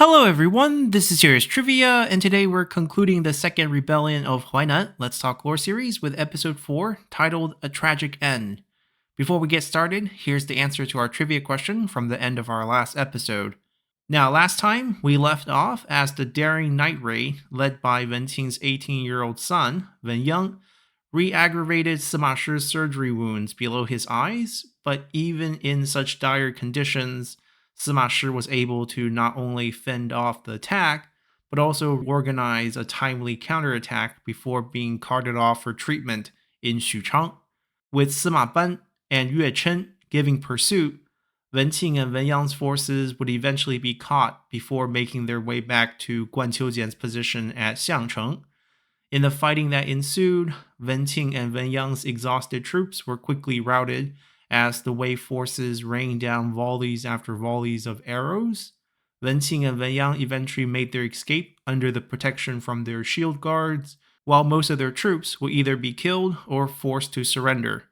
Hello, everyone. This is Serious Trivia, and today we're concluding the second rebellion of Huainan Let's Talk Lore series with episode 4, titled A Tragic End. Before we get started, here's the answer to our trivia question from the end of our last episode. Now, last time, we left off as the daring night raid, led by Wenqing's 18-year-old son, Wen Yang, re-aggravated Sima Shi's surgery wounds below his eyes, but even in such dire conditions, Sima Shi was able to not only fend off the attack, but also organize a timely counterattack before being carted off for treatment in Xuchang. With Sima Ban and Yue Chen giving pursuit, Wenqing and Wen Yang's forces would eventually be caught before making their way back to Guan Qiujian's position at Xiangcheng. In the fighting that ensued, Wenqing and Wen Yang's exhausted troops were quickly routed as the Wei forces rained down volleys after volleys of arrows. Wenqing and Wen Yang eventually made their escape under the protection from their shield guards, while most of their troops would either be killed or forced to surrender.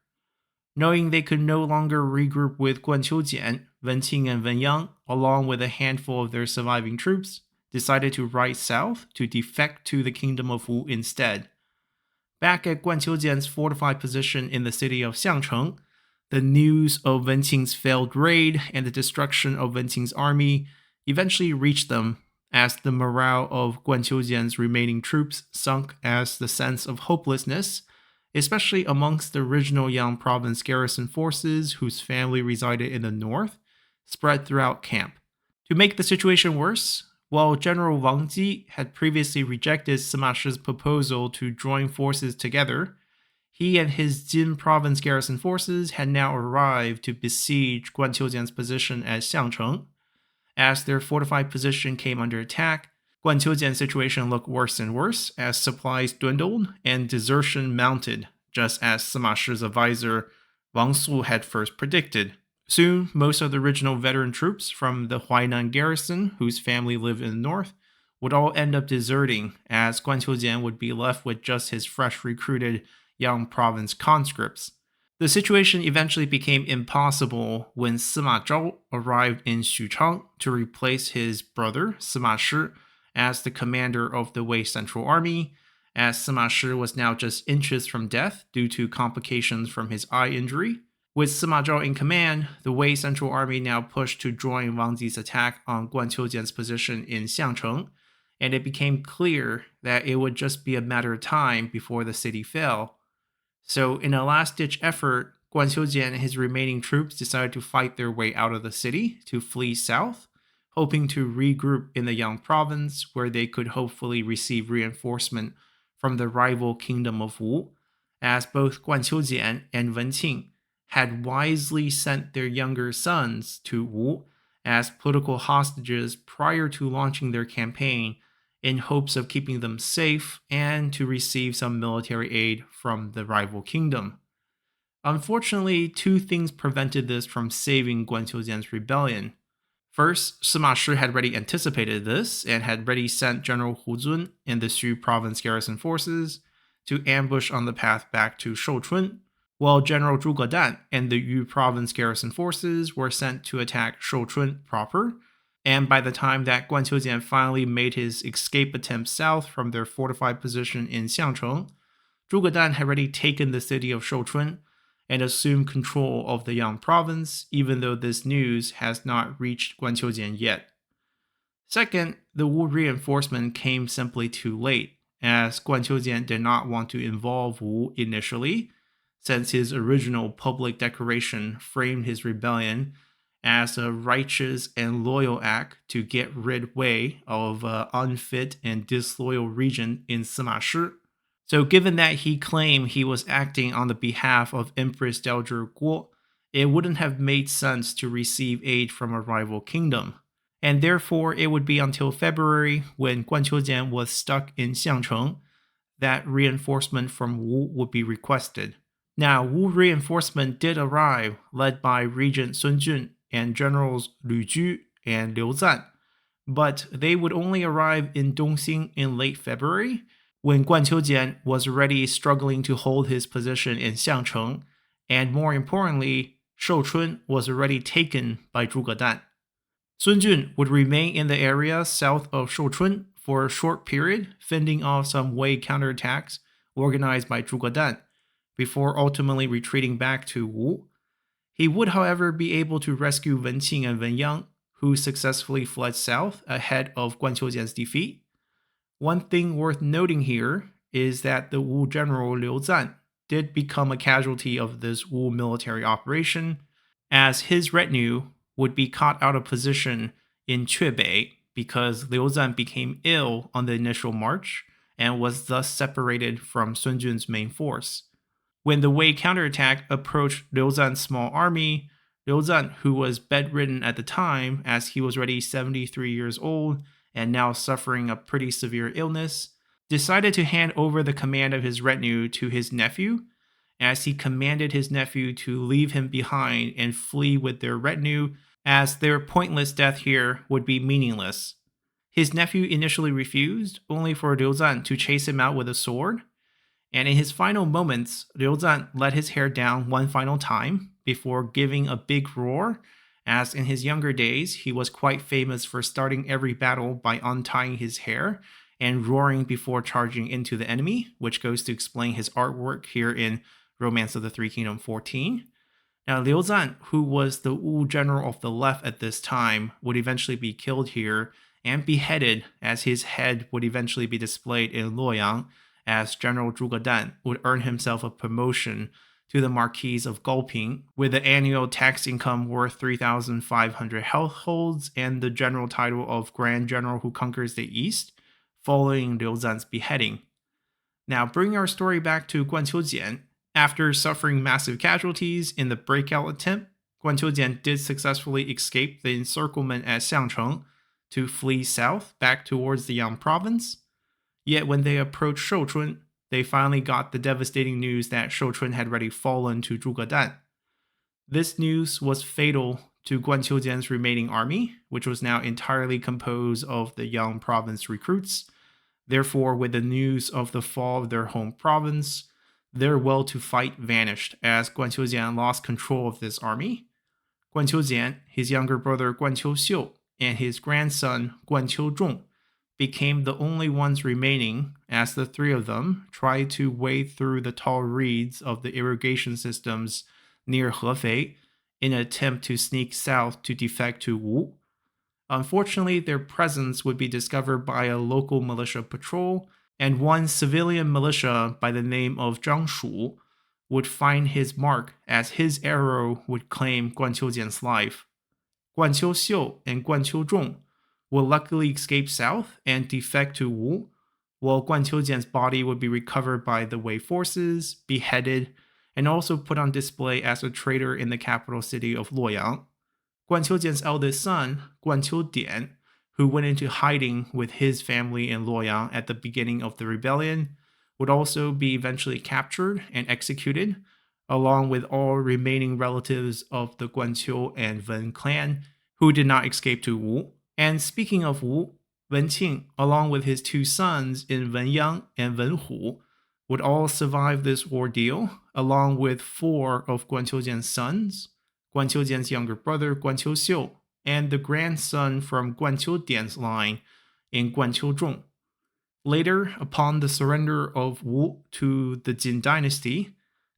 Knowing they could no longer regroup with Guan Qiujian, Wenqing and Wen Yang, along with a handful of their surviving troops, decided to ride south to defect to the kingdom of Wu instead. Back at Guan Qiujian's fortified position in the city of Xiangcheng, the news of Wenqing's failed raid and the destruction of Wenqing's army eventually reached them, as the morale of Guan Qiujian's remaining troops sunk as the sense of hopelessness, especially amongst the original Yang province garrison forces whose family resided in the north, spread throughout camp. To make the situation worse, while General Wang Ji had previously rejected Sima Shi's proposal to join forces together, he and his Jin province garrison forces had now arrived to besiege Guan Qiujian's position at Xiangcheng. As their fortified position came under attack, Guan Qiujian's situation looked worse and worse as supplies dwindled and desertion mounted, just as Sima Shi's advisor Wang Su had first predicted. Soon, most of the original veteran troops from the Huainan garrison, whose family lived in the north, would all end up deserting, as Guan Qiujian would be left with just his fresh recruited Yang province conscripts. The situation eventually became impossible when Sima Zhao arrived in Xuchang to replace his brother, Sima Shi, as the commander of the Wei Central Army, as Sima Shi was now just inches from death due to complications from his eye injury. With Sima Zhao in command, the Wei Central Army now pushed to join Wang Ji's attack on Guan Qiujian's position in Xiangcheng, and it became clear that it would just be a matter of time before the city fell. So, in a last-ditch effort, Guan Qiujian and his remaining troops decided to fight their way out of the city to flee south, hoping to regroup in the Yang province where they could hopefully receive reinforcement from the rival kingdom of Wu, as both Guan Qiujian and Wenqing had wisely sent their younger sons to Wu as political hostages prior to launching their campaign in hopes of keeping them safe and to receive some military aid from the rival kingdom. Unfortunately, two things prevented this from saving Guan Qiujian's rebellion. First, Sima Shi had already anticipated this and had already sent General Hu Zun and the Xu province garrison forces to ambush on the path back to Shouchun, while General Zhuge Dan and the Yu province garrison forces were sent to attack Shouchun proper. And by the time that Guan Qiujian finally made his escape attempt south from their fortified position in Xiangcheng, Zhuge Dan had already taken the city of Shouchun and assumed control of the Yang province, even though this news has not reached Guan Qiujian yet. Second, the Wu reinforcement came simply too late, as Guan Qiujian did not want to involve Wu initially, since his original public declaration framed his rebellion as a righteous and loyal act to get rid Wei of an unfit and disloyal regent in Sima Shi. So given that he claimed he was acting on the behalf of Empress Dowager Guo, it wouldn't have made sense to receive aid from a rival kingdom. And therefore, it would be until February, when Guan Qiujian was stuck in Xiangcheng, that reinforcement from Wu would be requested. Now, Wu reinforcement did arrive, led by Regent Sun Jun and Generals Lu Ju and Liu Zan, but they would only arrive in Dongxing in late February, when Guan Qiujian was already struggling to hold his position in Xiangcheng, and more importantly, Shouchun was already taken by Zhuge Dan. Sun Jun would remain in the area south of Shouchun for a short period, fending off some Wei counterattacks organized by Zhuge Dan, before ultimately retreating back to Wu. He would, however, be able to rescue Wen Qing and Wen Yang, who successfully fled south ahead of Guan Qiujian's defeat. One thing worth noting here is that the Wu general Liu Zan did become a casualty of this Wu military operation, as his retinue would be caught out of position in Quebei because Liu Zan became ill on the initial march and was thus separated from Sun Jun's main force. When the Wei counterattack approached Liu Zan's small army, Liu Zan, who was bedridden at the time as he was already 73 years old and now suffering a pretty severe illness, decided to hand over the command of his retinue to his nephew, as he commanded his nephew to leave him behind and flee with their retinue, as their pointless death here would be meaningless. His nephew initially refused, only for Liu Zan to chase him out with a sword, and in his final moments, Liu Zan let his hair down one final time before giving a big roar, as in his younger days, he was quite famous for starting every battle by untying his hair and roaring before charging into the enemy, which goes to explain his artwork here in Romance of the Three Kingdoms 14. Now, Liu Zan, who was the Wu general of the left at this time, would eventually be killed here and beheaded, as his head would eventually be displayed in Luoyang, as General Zhuge Dan would earn himself a promotion to the Marquis of Gaoping, with the annual tax income worth 3,500 households and the general title of Grand General who conquers the East, following Liu Zan's beheading. Now, bringing our story back to Guan Qiujian, after suffering massive casualties in the breakout attempt, Guan Qiujian did successfully escape the encirclement at Xiangcheng to flee south back towards the Yang province. Yet when they approached Shouchun, they finally got the devastating news that Shouchun had already fallen to Zhuge Dan. This news was fatal to Guan Qiujian's remaining army, which was now entirely composed of the Yang province recruits. Therefore, with the news of the fall of their home province, their will to fight vanished as Guan Qiujian lost control of this army. Guan Qiujian, his younger brother Guan Qiuxiu, and his grandson Guan Qiuzhong became the only ones remaining, as the three of them tried to wade through the tall reeds of the irrigation systems near Hefei in an attempt to sneak south to defect to Wu. Unfortunately, their presence would be discovered by a local militia patrol, and one civilian militia by the name of Zhang Shu would find his mark, as his arrow would claim Guan Qiujian's life. Guan Qiuxiu and Guan Qiuzhong will luckily escape south and defect to Wu, while Guan Qiujian's body would be recovered by the Wei forces, beheaded, and also put on display as a traitor in the capital city of Luoyang. Guan Qiujian's eldest son, Guan Qiudian, who went into hiding with his family in Luoyang at the beginning of the rebellion, would also be eventually captured and executed, along with all remaining relatives of the Guanqiu and Wen clan who did not escape to Wu. And speaking of Wu, Wen Qing, along with his two sons in Wen Yang and Wen Hu, would all survive this ordeal, along with four of Guan Qiujian's sons, Guan Qiujian's younger brother Guan Qiuxiu, and the grandson from Guan Qiudian's line in Guan Qiuzhong. Later, upon the surrender of Wu to the Jin dynasty,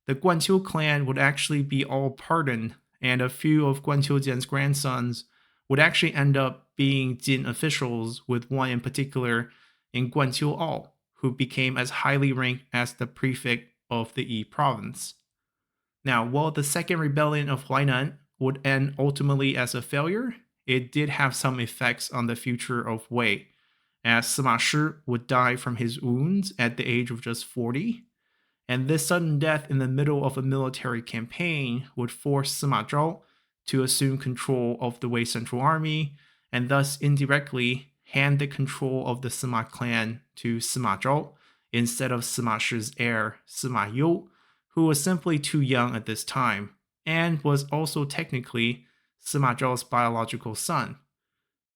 the Guanqiu clan would actually be all pardoned, and a few of Guan Qiujian's grandsons would actually end up being Jin officials, with one in particular in Guanqiu Ao, who became as highly ranked as the prefect of the Yi province. Now, while the second rebellion of Huainan would end ultimately as a failure, it did have some effects on the future of Wei, as Sima Shi would die from his wounds at the age of just 40, and this sudden death in the middle of a military campaign would force Sima Zhao to assume control of the Wei Central Army, and thus indirectly hand the control of the Sima clan to Sima Zhao instead of Sima Shi's heir, Sima You, who was simply too young at this time, and was also technically Sima Zhao's biological son.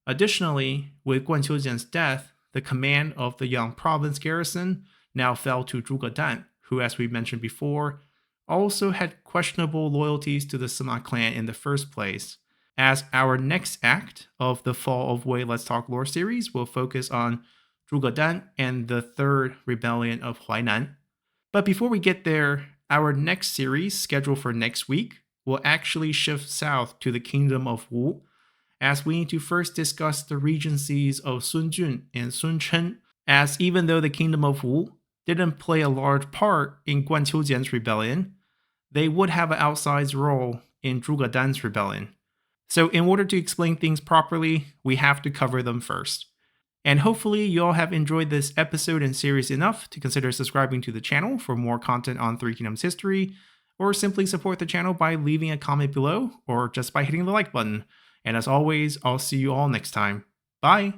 Additionally, with Guan Qiujian's death, the command of the Yang province garrison now fell to Zhuge Dan, who, as we mentioned before, also had questionable loyalties to the Sima clan in the first place, as our next act of the Fall of Wei Let's Talk Lore series will focus on Zhuge Dan and the Third Rebellion of Huainan. But before we get there, our next series, scheduled for next week, will actually shift south to the Kingdom of Wu, as we need to first discuss the regencies of Sun Jun and Sun Chen, as even though the Kingdom of Wu didn't play a large part in Guan Qiujian's rebellion, they would have an outsized role in Zhuge Dan's rebellion. So in order to explain things properly, we have to cover them first. And hopefully you all have enjoyed this episode and series enough to consider subscribing to the channel for more content on Three Kingdoms history, or simply support the channel by leaving a comment below, or just by hitting the like button. And as always, I'll see you all next time. Bye!